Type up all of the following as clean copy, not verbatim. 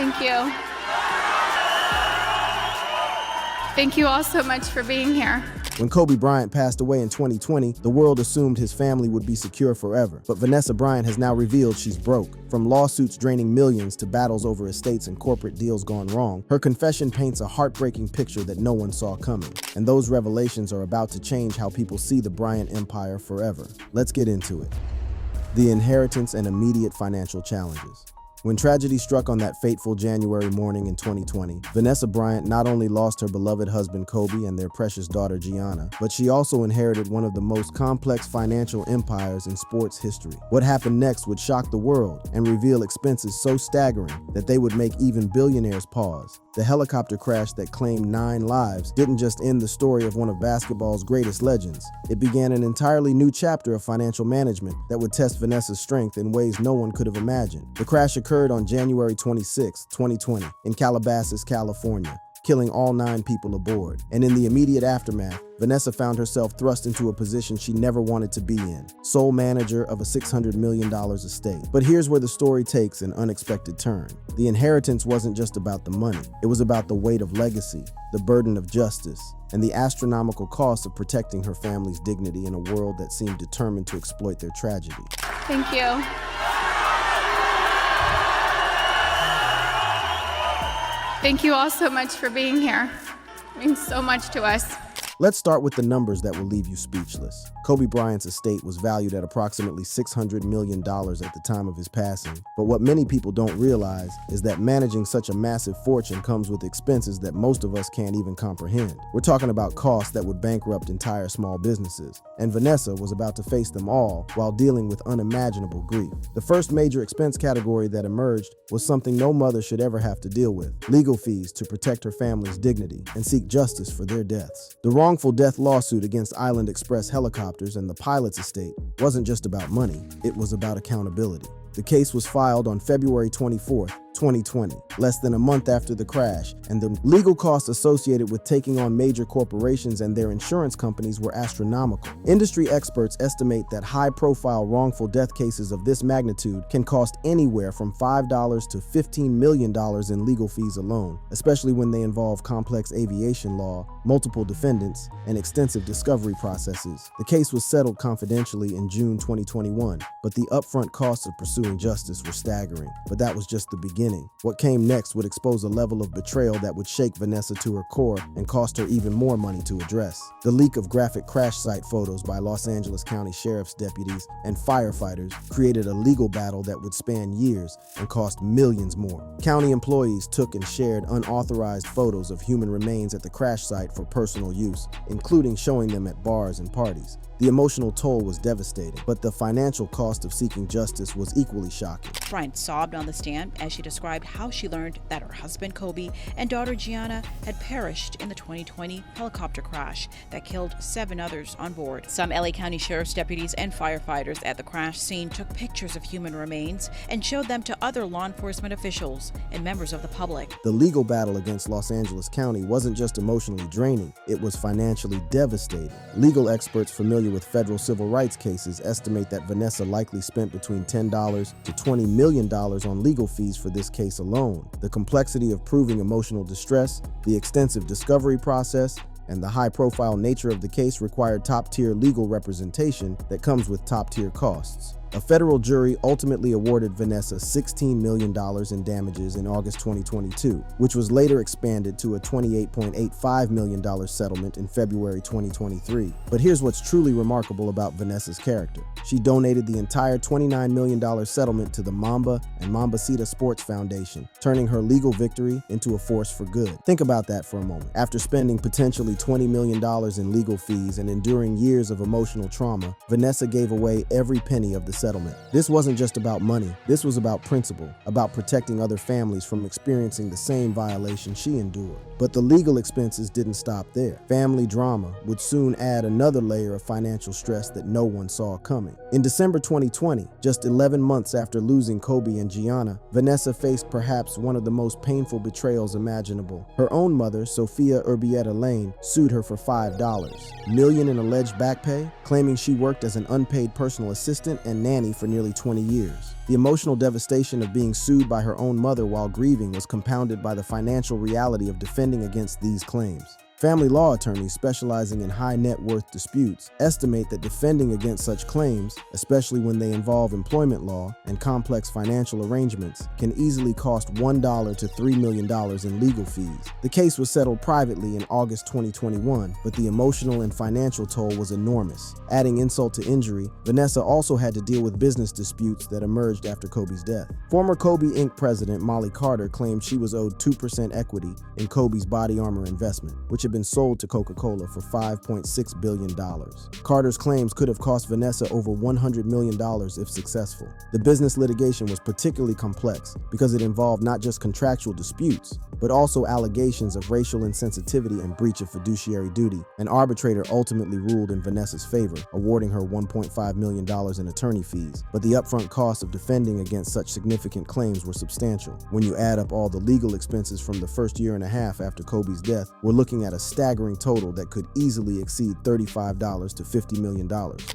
Thank you. Thank you all so much for being here. When Kobe Bryant passed away in 2020, the world assumed his family would be secure forever. But Vanessa Bryant has now revealed she's broke. From lawsuits draining millions to battles over estates and corporate deals gone wrong, her confession paints a heartbreaking picture that no one saw coming. And those revelations are about to change how people see the Bryant empire forever. Let's get into it. The inheritance and immediate financial challenges. When tragedy struck on that fateful January morning in 2020, Vanessa Bryant not only lost her beloved husband Kobe and their precious daughter Gianna, but she also inherited one of the most complex financial empires in sports history. What happened next would shock the world and reveal expenses so staggering that they would make even billionaires pause. The helicopter crash that claimed 9 lives didn't just end the story of one of basketball's greatest legends. It began an entirely new chapter of financial management that would test Vanessa's strength in ways no one could have imagined. The crash occurred on January 26, 2020, in Calabasas, California, killing all 9 people aboard. And in the immediate aftermath, Vanessa found herself thrust into a position she never wanted to be in, sole manager of a $600 million estate. But here's where the story takes an unexpected turn. The inheritance wasn't just about the money. It was about the weight of legacy, the burden of justice, and the astronomical cost of protecting her family's dignity in a world that seemed determined to exploit their tragedy. Thank you. Thank you all so much for being here. It means so much to us. Let's start with the numbers that will leave you speechless. Kobe Bryant's estate was valued at approximately $600 million at the time of his passing. But what many people don't realize is that managing such a massive fortune comes with expenses that most of us can't even comprehend. We're talking about costs that would bankrupt entire small businesses. And Vanessa was about to face them all while dealing with unimaginable grief. The first major expense category that emerged was something no mother should ever have to deal with: legal fees to protect her family's dignity and seek justice for their deaths. The wrongful death lawsuit against Island Express Helicopters and the pilot's estate wasn't just about money, it was about accountability. The case was filed on February 24th, 2020, less than a month after the crash, and the legal costs associated with taking on major corporations and their insurance companies were astronomical. Industry experts estimate that high-profile wrongful death cases of this magnitude can cost anywhere from $5 to $15 million in legal fees alone, especially when they involve complex aviation law, multiple defendants, and extensive discovery processes. The case was settled confidentially in June 2021, but the upfront costs of pursuing justice were staggering. But that was just the beginning. What came next would expose a level of betrayal that would shake Vanessa to her core and cost her even more money to address. The leak of graphic crash site photos by Los Angeles County Sheriff's deputies and firefighters created a legal battle that would span years and cost millions more. County employees took and shared unauthorized photos of human remains at the crash site for personal use, including showing them at bars and parties. The emotional toll was devastating, but the financial cost of seeking justice was equally shocking. Bryant sobbed on the stand as she described how she learned that her husband Kobe and daughter Gianna had perished in the 2020 helicopter crash that killed 7 others on board. Some LA County Sheriff's deputies and firefighters at the crash scene took pictures of human remains and showed them to other law enforcement officials and members of the public. The legal battle against Los Angeles County wasn't just emotionally draining, it was financially devastating. Legal experts familiar with federal civil rights cases estimate that Vanessa likely spent between $10 to $20 million on legal fees for this case alone. The complexity of proving emotional distress, the extensive discovery process, and the high-profile nature of the case required top-tier legal representation that comes with top-tier costs. A federal jury ultimately awarded Vanessa $16 million in damages in August 2022, which was later expanded to a $28.85 million settlement in February 2023. But here's what's truly remarkable about Vanessa's character. She donated the entire $29 million settlement to the Mamba and Mambacita Sports Foundation, turning her legal victory into a force for good. Think about that for a moment. After spending potentially $20 million in legal fees and enduring years of emotional trauma, Vanessa gave away every penny of the settlement. This wasn't just about money. This was about principle, about protecting other families from experiencing the same violation she endured. But the legal expenses didn't stop there. Family drama would soon add another layer of financial stress that no one saw coming. In December 2020, just 11 months after losing Kobe and Gianna, Vanessa faced perhaps one of the most painful betrayals imaginable. Her own mother, Sophia Urbieta Lane, sued her for $5 million in alleged back pay, claiming she worked as an unpaid personal assistant and nanny for nearly 20 years. The emotional devastation of being sued by her own mother while grieving was compounded by the financial reality of defending against these claims. Family law attorneys specializing in high net worth disputes estimate that defending against such claims, especially when they involve employment law and complex financial arrangements, can easily cost $1 to $3 million in legal fees. The case was settled privately in August 2021, but the emotional and financial toll was enormous. Adding insult to injury, Vanessa also had to deal with business disputes that emerged after Kobe's death. Former Kobe Inc. president Molly Carter claimed she was owed 2% equity in Kobe's body armor investment, which had been sold to Coca-Cola for $5.6 billion. Carter's claims could have cost Vanessa over $100 million if successful. The business litigation was particularly complex because it involved not just contractual disputes, but also allegations of racial insensitivity and breach of fiduciary duty. An arbitrator ultimately ruled in Vanessa's favor, awarding her $1.5 million in attorney fees, but the upfront costs of defending against such significant claims were substantial. When you add up all the legal expenses from the first year and a half after Kobe's death, we're looking at a staggering total that could easily exceed $35 to $50 million.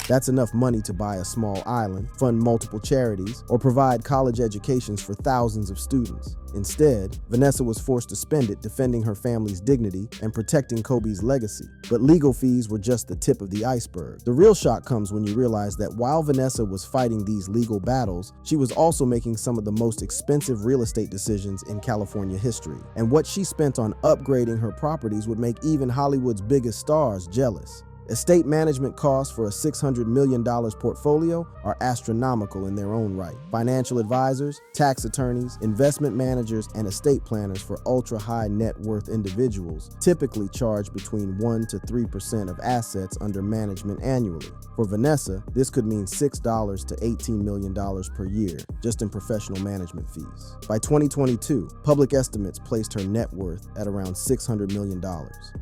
That's enough money to buy a small island, fund multiple charities, or provide college educations for thousands of students. Instead, Vanessa was forced to spend it defending her family's dignity and protecting Kobe's legacy. But legal fees were just the tip of the iceberg. The real shock comes when you realize that while Vanessa was fighting these legal battles, she was also making some of the most expensive real estate decisions in California history. And what she spent on upgrading her properties would make even Hollywood's biggest stars jealous. Estate management costs for a $600 million portfolio are astronomical in their own right. Financial advisors, tax attorneys, investment managers, and estate planners for ultra-high net worth individuals typically charge between 1% to 3% of assets under management annually. For Vanessa, this could mean $6 to $18 million per year just in professional management fees. By 2022, public estimates placed her net worth at around $600 million,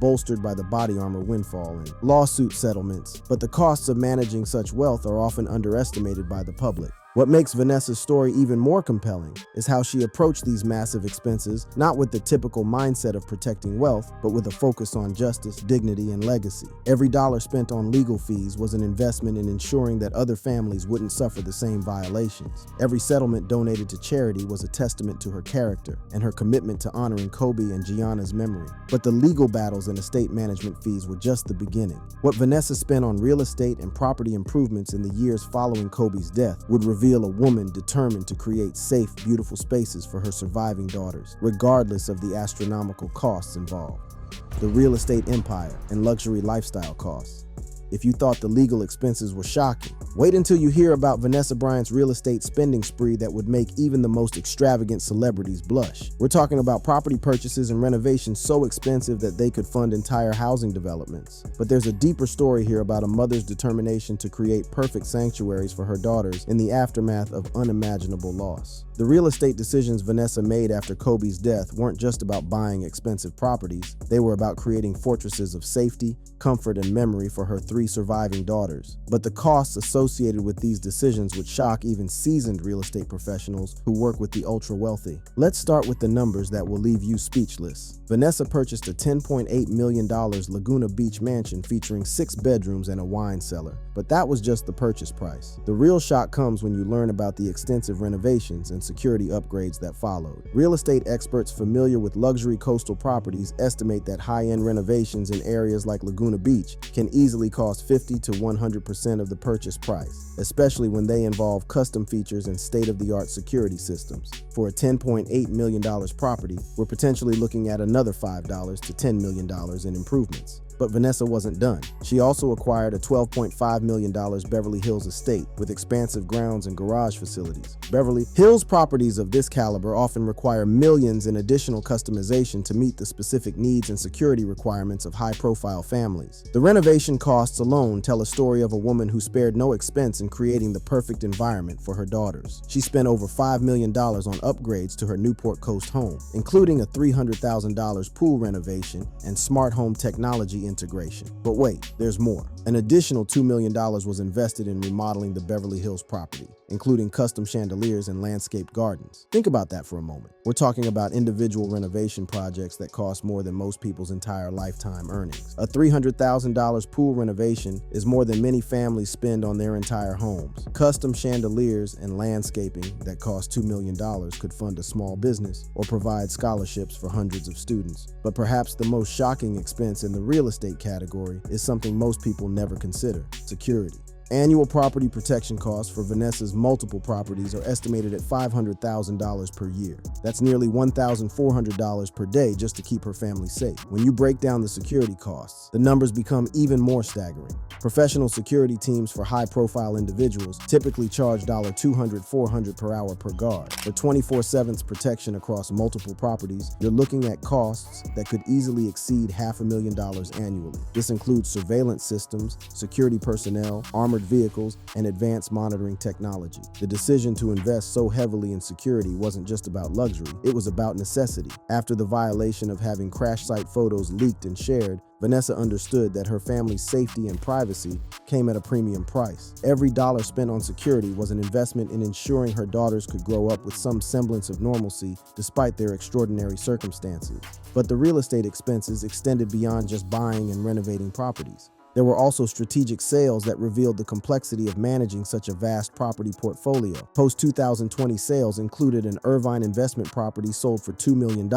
bolstered by the body armor windfall and lawsuit settlements, but the costs of managing such wealth are often underestimated by the public. What makes Vanessa's story even more compelling is how she approached these massive expenses not with the typical mindset of protecting wealth, but with a focus on justice, dignity, and legacy. Every dollar spent on legal fees was an investment in ensuring that other families wouldn't suffer the same violations. Every settlement donated to charity was a testament to her character and her commitment to honoring Kobe and Gianna's memory. But the legal battles and estate management fees were just the beginning. What Vanessa spent on real estate and property improvements in the years following Kobe's death would reveal a woman determined to create safe, beautiful spaces for her surviving daughters, regardless of the astronomical costs involved. The real estate empire and luxury lifestyle costs. If you thought the legal expenses were shocking, wait until you hear about Vanessa Bryant's real estate spending spree that would make even the most extravagant celebrities blush. We're talking about property purchases and renovations so expensive that they could fund entire housing developments. But there's a deeper story here about a mother's determination to create perfect sanctuaries for her daughters in the aftermath of unimaginable loss. The real estate decisions Vanessa made after Kobe's death weren't just about buying expensive properties. They were about creating fortresses of safety, comfort, and memory for her 3 surviving daughters. But the costs associated with these decisions would shock even seasoned real estate professionals who work with the ultra-wealthy. Let's start with the numbers that will leave you speechless. Vanessa purchased a $10.8 million Laguna Beach mansion featuring 6 bedrooms and a wine cellar. But that was just the purchase price. The real shock comes when you learn about the extensive renovations and security upgrades that followed. Real estate experts familiar with luxury coastal properties estimate that high-end renovations in areas like Laguna Beach can easily cost 50% to 100% of the purchase price, especially when they involve custom features and state-of-the-art security systems. For a $10.8 million property, we're potentially looking at another $5 to $10 million in improvements. But Vanessa wasn't done. She also acquired a $12.5 million Beverly Hills estate with expansive grounds and garage facilities. Beverly Hills properties of this caliber often require millions in additional customization to meet the specific needs and security requirements of high-profile families. The renovation costs alone tell a story of a woman who spared no expense in creating the perfect environment for her daughters. She spent over $5 million on upgrades to her Newport Coast home, including a $300,000 pool renovation and smart home technology integration. But wait, there's more. An additional $2 million was invested in remodeling the Beverly Hills property, including custom chandeliers and landscaped gardens. Think about that for a moment. We're talking about individual renovation projects that cost more than most people's entire lifetime earnings. A $300,000 pool renovation is more than many families spend on their entire homes. Custom chandeliers and landscaping that cost $2 million could fund a small business or provide scholarships for hundreds of students. But perhaps the most shocking expense in the real estate category is something most people never consider: security. Annual property protection costs for Vanessa's multiple properties are estimated at $500,000 per year. That's nearly $1,400 per day just to keep her family safe. When you break down the security costs, the numbers become even more staggering. Professional security teams for high-profile individuals typically charge $200-$400 per hour per guard. For 24/7 protection across multiple properties, you're looking at costs that could easily exceed $500,000 annually. This includes surveillance systems, security personnel, armored vehicles, and advanced monitoring technology. The decision to invest so heavily in security wasn't just about luxury, it was about necessity. After the violation of having crash site photos leaked and shared, Vanessa understood that her family's safety and privacy came at a premium price. Every dollar spent on security was an investment in ensuring her daughters could grow up with some semblance of normalcy despite their extraordinary circumstances. But the real estate expenses extended beyond just buying and renovating properties. There were also strategic sales that revealed the complexity of managing such a vast property portfolio. Post-2020 sales included an Irvine investment property sold for $2 million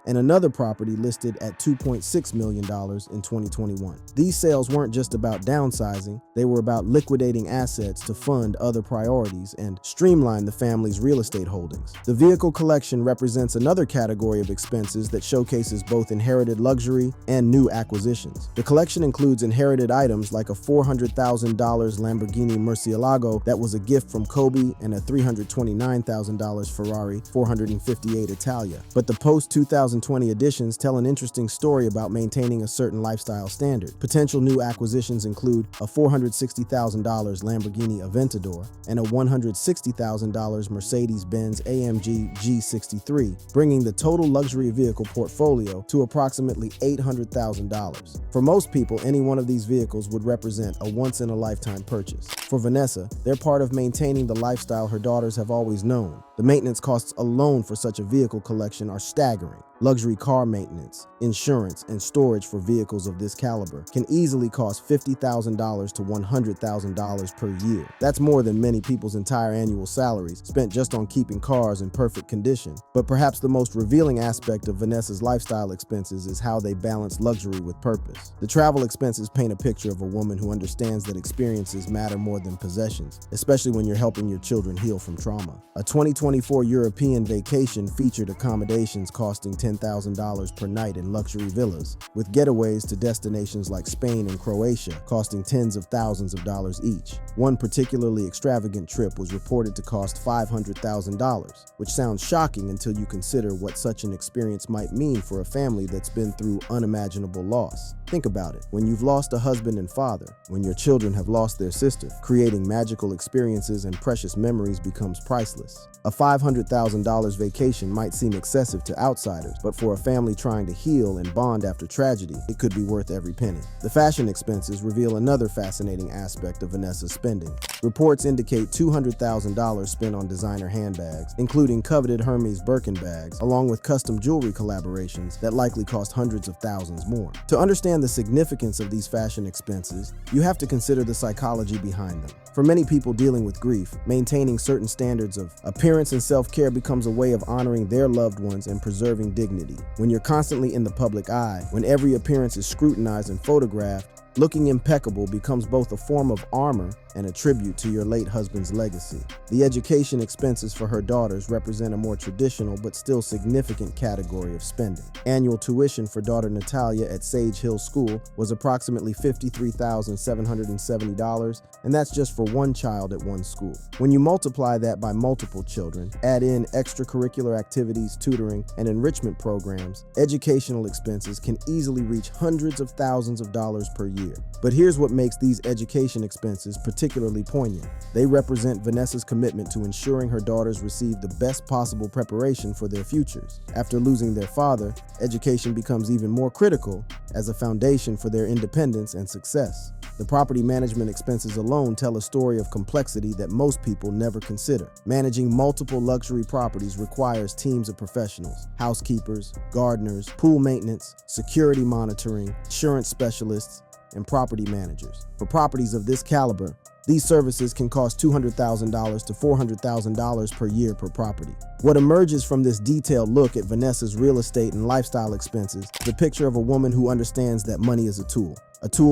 and another property listed at $2.6 million in 2021. These sales weren't just about downsizing, they were about liquidating assets to fund other priorities and streamline the family's real estate holdings. The vehicle collection represents another category of expenses that showcases both inherited luxury and new acquisitions. The collection includes inherited items like a $400,000 Lamborghini Murcielago that was a gift from Kobe and a $329,000 Ferrari 458 Italia. But the post-2020 additions tell an interesting story about maintaining a certain lifestyle standard. Potential new acquisitions include a $460,000 Lamborghini Aventador and a $160,000 Mercedes-Benz AMG G63, bringing the total luxury vehicle portfolio to approximately $800,000. For most people, any one of these vehicles would represent a once-in-a-lifetime purchase. For Vanessa, they're part of maintaining the lifestyle her daughters have always known. The maintenance costs alone for such a vehicle collection are staggering. Luxury car maintenance, insurance, and storage for vehicles of this caliber can easily cost $50,000 to $100,000 per year. That's more than many people's entire annual salaries spent just on keeping cars in perfect condition. But perhaps the most revealing aspect of Vanessa's lifestyle expenses is how they balance luxury with purpose. The travel expenses paint a picture of a woman who understands that experiences matter more than possessions, especially when you're helping your children heal from trauma. A 2024 European vacation featured accommodations costing $10,000 per night in luxury villas, with getaways to destinations like Spain and Croatia costing tens of thousands of dollars each. One particularly extravagant trip was reported to cost $500,000, which sounds shocking until you consider what such an experience might mean for a family that's been through unimaginable loss. Think about it. When you've lost a husband and father, when your children have lost their sister, creating magical experiences and precious memories becomes priceless. A $500,000 vacation might seem excessive to outsiders, but for a family trying to heal and bond after tragedy, it could be worth every penny. The fashion expenses reveal another fascinating aspect of Vanessa's spending. Reports indicate $200,000 spent on designer handbags, including coveted Hermes Birkin bags, along with custom jewelry collaborations that likely cost hundreds of thousands more. To understand the significance of these fashion expenses, you have to consider the psychology behind them. For many people dealing with grief, maintaining certain standards of appearance and self-care becomes a way of honoring their loved ones and preserving dignity. When you're constantly in the public eye, when every appearance is scrutinized and photographed, looking impeccable becomes both a form of armor and a tribute to your late husband's legacy. The education expenses for her daughters represent a more traditional but still significant category of spending. Annual tuition for daughter Natalia at Sage Hill School was approximately $53,770, and that's just for one child at one school. When you multiply that by multiple children, add in extracurricular activities, tutoring, and enrichment programs, educational expenses can easily reach hundreds of thousands of dollars per year. But here's what makes these education expenses particularly poignant. They represent Vanessa's commitment to ensuring her daughters receive the best possible preparation for their futures. After losing their father, education becomes even more critical as a foundation for their independence and success. The property management expenses alone tell a story of complexity that most people never consider. Managing multiple luxury properties requires teams of professionals: housekeepers, gardeners, pool maintenance, security monitoring, insurance specialists, and property managers. For properties of this caliber, these services can cost $200,000 to $400,000 per year per property. What emerges from this detailed look at Vanessa's real estate and lifestyle expenses is the picture of a woman who understands that money is a tool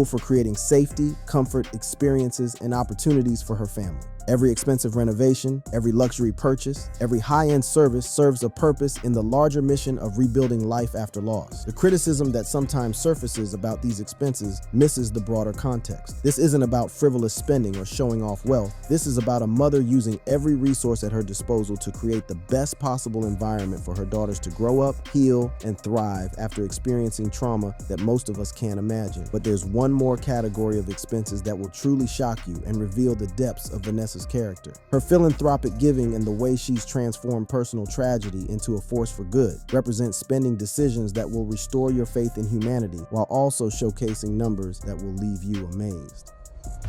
for creating safety, comfort, experiences, and opportunities for her family. Every expensive renovation, every luxury purchase, every high-end service serves a purpose in the larger mission of rebuilding life after loss. The criticism that sometimes surfaces about these expenses misses the broader context. This isn't about frivolous spending or showing off wealth. This is about a mother using every resource at her disposal to create the best possible environment for her daughters to grow up, heal, and thrive after experiencing trauma that most of us can't imagine. But there's one more category of expenses that will truly shock you and reveal the depths of Vanessa's character. Her philanthropic giving and the way she's transformed personal tragedy into a force for good represents spending decisions that will restore your faith in humanity while also showcasing numbers that will leave you amazed.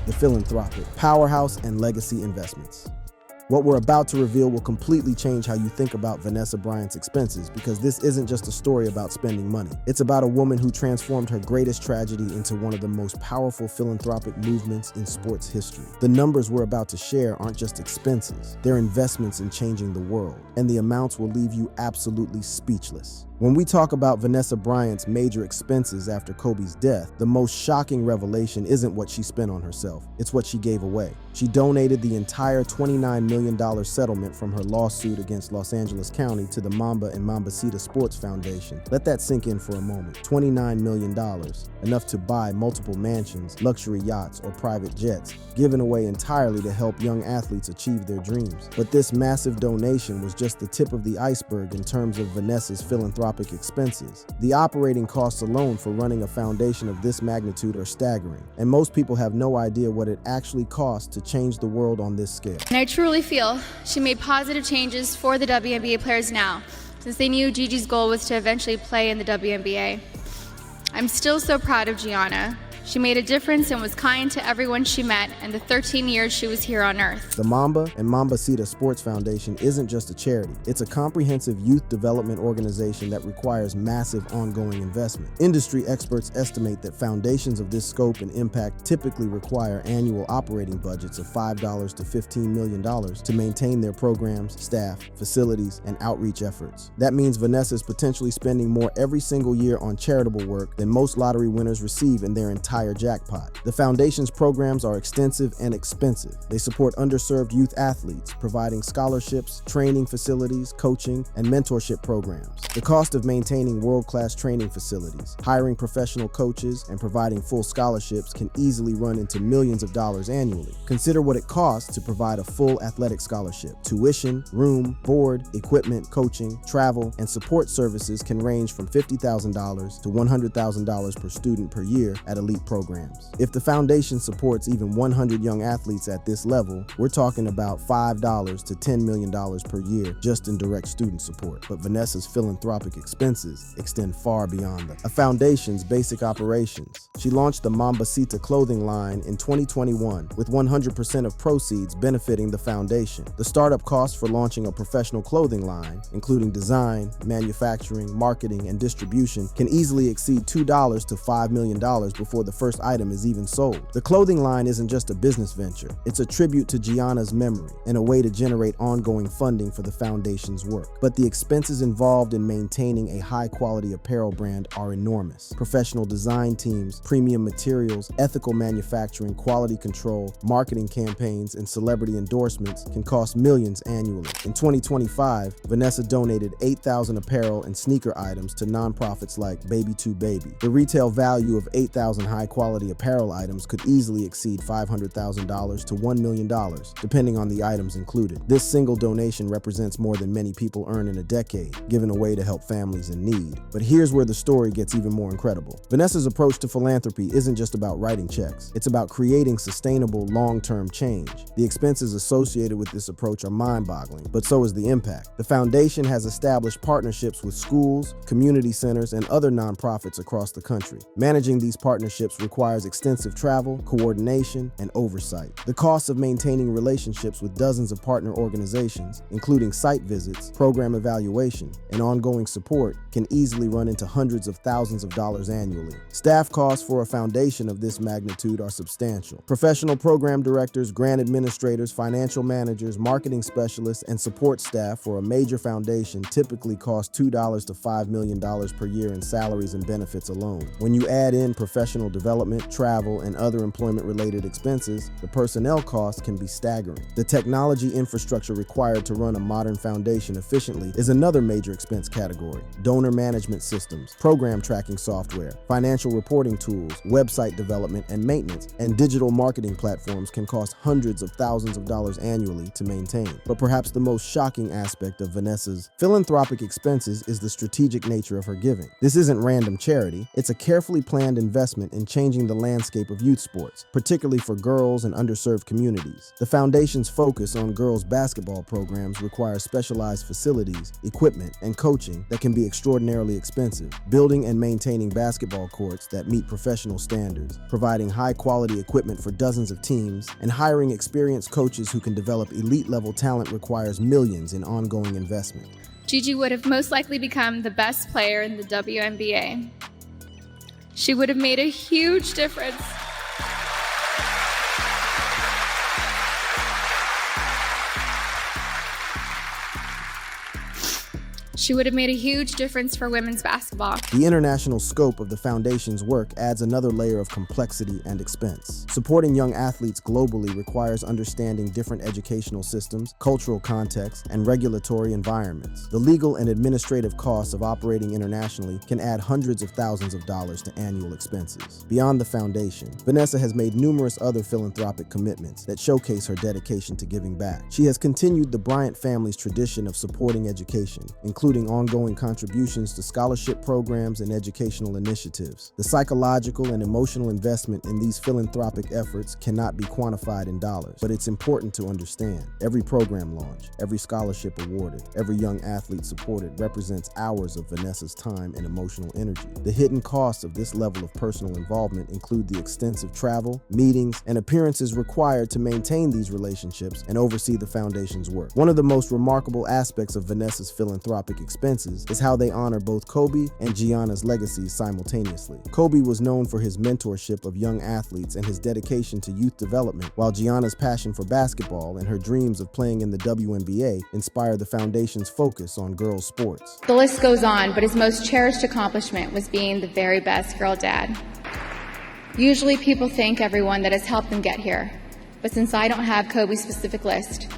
The Philanthropic Powerhouse and Legacy Investments. What we're about to reveal will completely change how you think about Vanessa Bryant's expenses, because this isn't just a story about spending money. It's about a woman who transformed her greatest tragedy into one of the most powerful philanthropic movements in sports history. The numbers we're about to share aren't just expenses, they're investments in changing the world, and the amounts will leave you absolutely speechless. When we talk about Vanessa Bryant's major expenses after Kobe's death, the most shocking revelation isn't what she spent on herself, it's what she gave away. She donated the entire $29 million settlement from her lawsuit against Los Angeles County to the Mamba and Mambacita Sports Foundation. Let that sink in for a moment. $29 million, enough to buy multiple mansions, luxury yachts, or private jets, given away entirely to help young athletes achieve their dreams. But this massive donation was just the tip of the iceberg in terms of Vanessa's philanthropic expenses. The operating costs alone for running a foundation of this magnitude are staggering, and most people have no idea what it actually costs to change the world on this scale. And I truly feel she made positive changes for the WNBA players now, since they knew Gigi's goal was to eventually play in the WNBA. I'm still so proud of Gianna. She made a difference and was kind to everyone she met in the 13 years she was here on Earth. The Mamba and Mambacita Sports Foundation isn't just a charity. It's a comprehensive youth development organization that requires massive ongoing investment. Industry experts estimate that foundations of this scope and impact typically require annual operating budgets of $5 to $15 million to maintain their programs, staff, facilities, and outreach efforts. That means Vanessa is potentially spending more every single year on charitable work than most lottery winners receive in their entire jackpot. The foundation's programs are extensive and expensive. They support underserved youth athletes, providing scholarships, training facilities, coaching, and mentorship programs. The cost of maintaining world-class training facilities, hiring professional coaches, and providing full scholarships can easily run into millions of dollars annually. Consider what it costs to provide a full athletic scholarship. Tuition, room, board, equipment, coaching, travel, and support services can range from $50,000 to $100,000 per student per year at elite programs. If the foundation supports even 100 young athletes at this level, we're talking about $5 to $10 million per year just in direct student support. But Vanessa's philanthropic expenses extend far beyond that. A foundation's basic operations. She launched the Mambacita clothing line in 2021 with 100% of proceeds benefiting the foundation. The startup costs for launching a professional clothing line, including design, manufacturing, marketing, and distribution, can easily exceed $2 to $5 million before the first item is even sold. The clothing line isn't just a business venture, it's a tribute to Gianna's memory and a way to generate ongoing funding for the foundation's work. But the expenses involved in maintaining a high-quality apparel brand are enormous. Professional design teams, premium materials, ethical manufacturing, quality control, marketing campaigns, and celebrity endorsements can cost millions annually. In 2025, Vanessa donated 8,000 apparel and sneaker items to nonprofits like Baby2Baby. The retail value of 8,000 high-quality apparel items could easily exceed $500,000 to $1 million, depending on the items included. This single donation represents more than many people earn in a decade, given away to help families in need. But here's where the story gets even more incredible. Vanessa's approach to philanthropy isn't just about writing checks. It's about creating sustainable, long-term change. The expenses associated with this approach are mind-boggling, but so is the impact. The foundation has established partnerships with schools, community centers, and other nonprofits across the country. Managing these partnerships relationships requires extensive travel, coordination, and oversight. The cost of maintaining relationships with dozens of partner organizations, including site visits, program evaluation, and ongoing support, can easily run into hundreds of thousands of dollars annually. Staff costs for a foundation of this magnitude are substantial. Professional program directors, grant administrators, financial managers, marketing specialists, and support staff for a major foundation typically cost $2 to $5 million per year in salaries and benefits alone. When you add in professional development, travel, and other employment-related expenses, the personnel costs can be staggering. The technology infrastructure required to run a modern foundation efficiently is another major expense category. Donor management systems, program tracking software, financial reporting tools, website development and maintenance, and digital marketing platforms can cost hundreds of thousands of dollars annually to maintain. But perhaps the most shocking aspect of Vanessa's philanthropic expenses is the strategic nature of her giving. This isn't random charity, it's a carefully planned investment in changing the landscape of youth sports, particularly for girls and underserved communities. The foundation's focus on girls' basketball programs requires specialized facilities, equipment, and coaching that can be extraordinarily expensive. Building and maintaining basketball courts that meet professional standards, providing high-quality equipment for dozens of teams, and hiring experienced coaches who can develop elite-level talent requires millions in ongoing investment. Gigi would have most likely become the best player in the WNBA. She would have made a huge difference. She would have made a huge difference for women's basketball. The international scope of the foundation's work adds another layer of complexity and expense. Supporting young athletes globally requires understanding different educational systems, cultural contexts, and regulatory environments. The legal and administrative costs of operating internationally can add hundreds of thousands of dollars to annual expenses. Beyond the foundation, Vanessa has made numerous other philanthropic commitments that showcase her dedication to giving back. She has continued the Bryant family's tradition of supporting education, including ongoing contributions to scholarship programs and educational initiatives. The psychological and emotional investment in these philanthropic efforts cannot be quantified in dollars, but it's important to understand. Every program launch, every scholarship awarded, every young athlete supported represents hours of Vanessa's time and emotional energy. The hidden costs of this level of personal involvement include the extensive travel, meetings, and appearances required to maintain these relationships and oversee the foundation's work. One of the most remarkable aspects of Vanessa's philanthropic expenses is how they honor both Kobe and Gianna's legacies simultaneously. Kobe was known for his mentorship of young athletes and his dedication to youth development, while Gianna's passion for basketball and her dreams of playing in the WNBA inspired the foundation's focus on girls' sports. The list goes on, but his most cherished accomplishment was being the very best girl dad. Usually people thank everyone that has helped them get here, but since I don't have Kobe's specific list,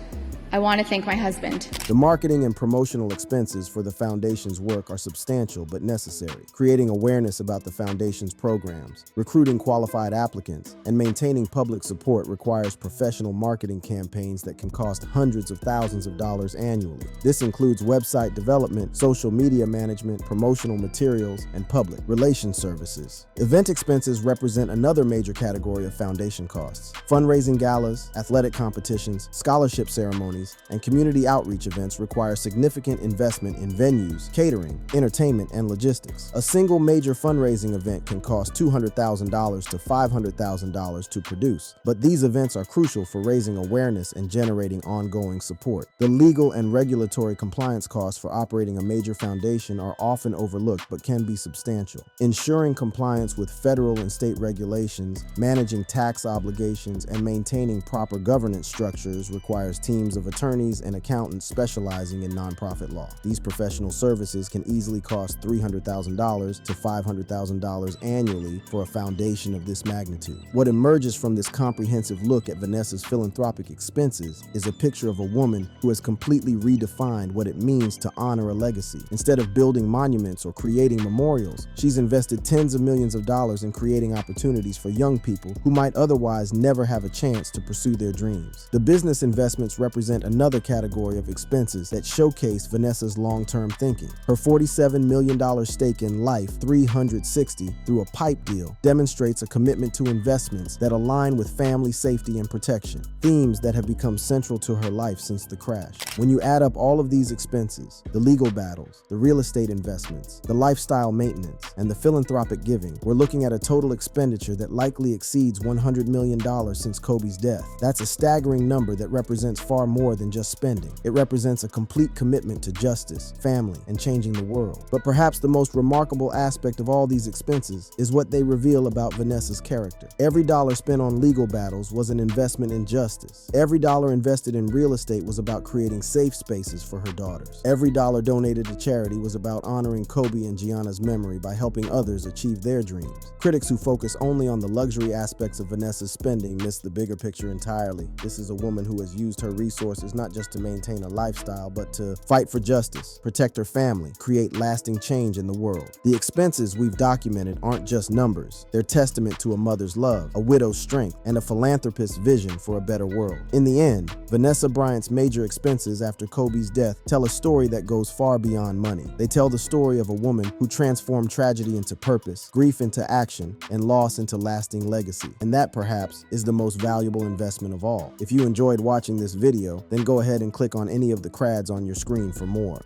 I want to thank my husband. The marketing and promotional expenses for the foundation's work are substantial but necessary. Creating awareness about the foundation's programs, recruiting qualified applicants, and maintaining public support requires professional marketing campaigns that can cost hundreds of thousands of dollars annually. This includes website development, social media management, promotional materials, and public relations services. Event expenses represent another major category of foundation costs. Fundraising galas, athletic competitions, scholarship ceremonies, and community outreach events require significant investment in venues, catering, entertainment, and logistics. A single major fundraising event can cost $200,000 to $500,000 to produce, but these events are crucial for raising awareness and generating ongoing support. The legal and regulatory compliance costs for operating a major foundation are often overlooked but can be substantial. Ensuring compliance with federal and state regulations, managing tax obligations, and maintaining proper governance structures requires teams of attorneys and accountants specializing in nonprofit law. These professional services can easily cost $300,000 to $500,000 annually for a foundation of this magnitude. What emerges from this comprehensive look at Vanessa's philanthropic expenses is a picture of a woman who has completely redefined what it means to honor a legacy. Instead of building monuments or creating memorials, she's invested tens of millions of dollars in creating opportunities for young people who might otherwise never have a chance to pursue their dreams. The business investments represent represent another category of expenses that showcase Vanessa's long-term thinking. Her $47 million stake in Life 360 through a PIPE deal demonstrates a commitment to investments that align with family safety and protection, themes that have become central to her life since the crash. When you add up all of these expenses, the legal battles, the real estate investments, the lifestyle maintenance, and the philanthropic giving, we're looking at a total expenditure that likely exceeds $100 million since Kobe's death. That's a staggering number that represents far more than just spending. It represents a complete commitment to justice, family, and changing the world. But perhaps the most remarkable aspect of all these expenses is what they reveal about Vanessa's character. Every dollar spent on legal battles was an investment in justice. Every dollar invested in real estate was about creating safe spaces for her daughters. Every dollar donated to charity was about honoring Kobe and Gianna's memory by helping others achieve their dreams. Critics who focus only on the luxury aspects of Vanessa's spending miss the bigger picture entirely. This is a woman who has used her resources not just to maintain a lifestyle, but to fight for justice, protect her family, create lasting change in the world. The expenses we've documented aren't just numbers. They're testament to a mother's love, a widow's strength, and a philanthropist's vision for a better world. In the end, Vanessa Bryant's major expenses after Kobe's death tell a story that goes far beyond money. They tell the story of a woman who transformed tragedy into purpose, grief into action, and loss into lasting legacy. And that, perhaps, is the most valuable investment of all. If you enjoyed watching this video, then go ahead and click on any of the crads on your screen for more.